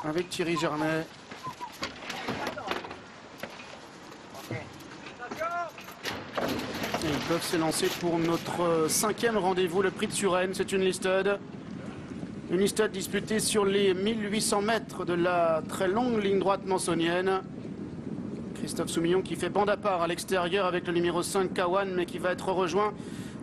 avec Thierry Gernet. Et ils peuvent s'élancer pour notre 5e rendez-vous, le prix de Suresnes. C'est une listed. Une listed disputée sur les 1800 mètres de la très longue ligne droite mansonienne. Christophe Soumillon qui fait bande à part à l'extérieur avec le numéro 5 Kawan, mais qui va être rejoint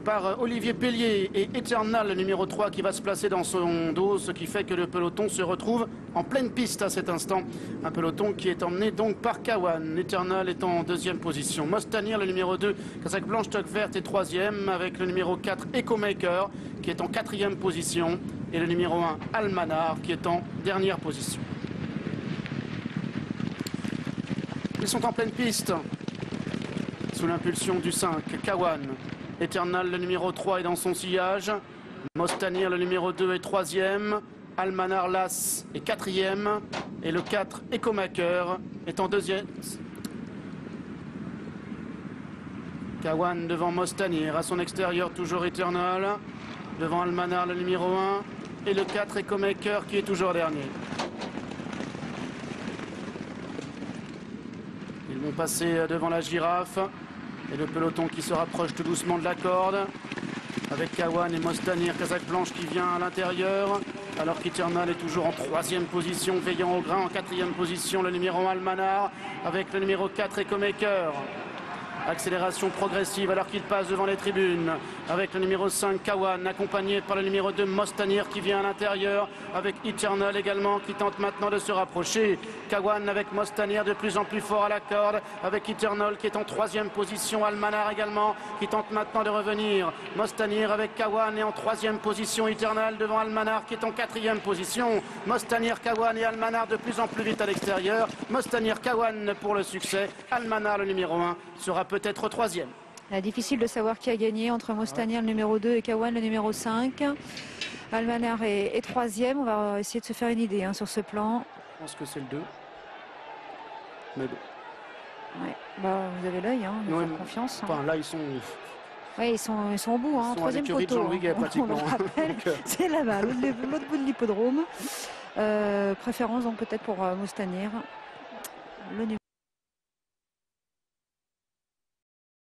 par Olivier Pellier et Eternal, le numéro 3, qui va se placer dans son dos, ce qui fait que le peloton se retrouve en pleine piste à cet instant. Un peloton qui est emmené donc par Kawan. Eternal est en 2e position. Mostanir, le numéro 2, casaque blanche, toque verte, est 3e, avec le numéro 4 Ecomaker qui est en 4e position, et le numéro 1 Almanar qui est en dernière position. Ils sont en pleine piste sous l'impulsion du 5 Kawan. Eternal, le numéro 3, est dans son sillage. Mostanir, le numéro 2, est 3e. Almanar Las est 4e. Et le 4 Ecomaker est en 2e. Kawan devant Mostanir. À son extérieur, toujours Eternal. Devant Almanar, le numéro 1. Et le 4 Ecomaker qui est toujours dernier. Ils vont passer devant la girafe. Et le peloton qui se rapproche tout doucement de la corde. Avec Kawan et Mostanir, casaque blanche qui vient à l'intérieur. Alors qu'Eternal est toujours en 3e position, veillant au grain. En 4e position, le numéro 1 Almanar. Avec le numéro 4 Ecomaker. Accélération progressive alors qu'il passe devant les tribunes. Avec le numéro 5 Kawan, accompagné par le numéro 2 Mostanir qui vient à l'intérieur. Avec Eternal également qui tente maintenant de se rapprocher. Kawan avec Mostanir de plus en plus fort à la corde. Avec Eternal qui est en 3e position. Almanar également qui tente maintenant de revenir. Mostanir avec Kawan est en 3e position. Eternal devant Almanar qui est en 4e position. Mostanir, Kawan et Almanar de plus en plus vite à l'extérieur. Mostanir, Kawan pour le succès. Almanar, le numéro 1, sera peut-être 3e. Difficile de savoir qui a gagné entre Mostanir, le numéro 2, et Kawan, le numéro 5. Almanar est 3e. On va essayer de se faire une idée sur ce plan. Je pense que c'est le 2. Mais bon. Ouais. Vous avez l'œil, faire confiance. Enfin, là, ils sont... Oui, ils sont au bout, 3e poteau. Pratiquement. C'est là-bas, l'autre bout de l'hippodrome. Préférence donc peut-être pour Mostanir, le numéro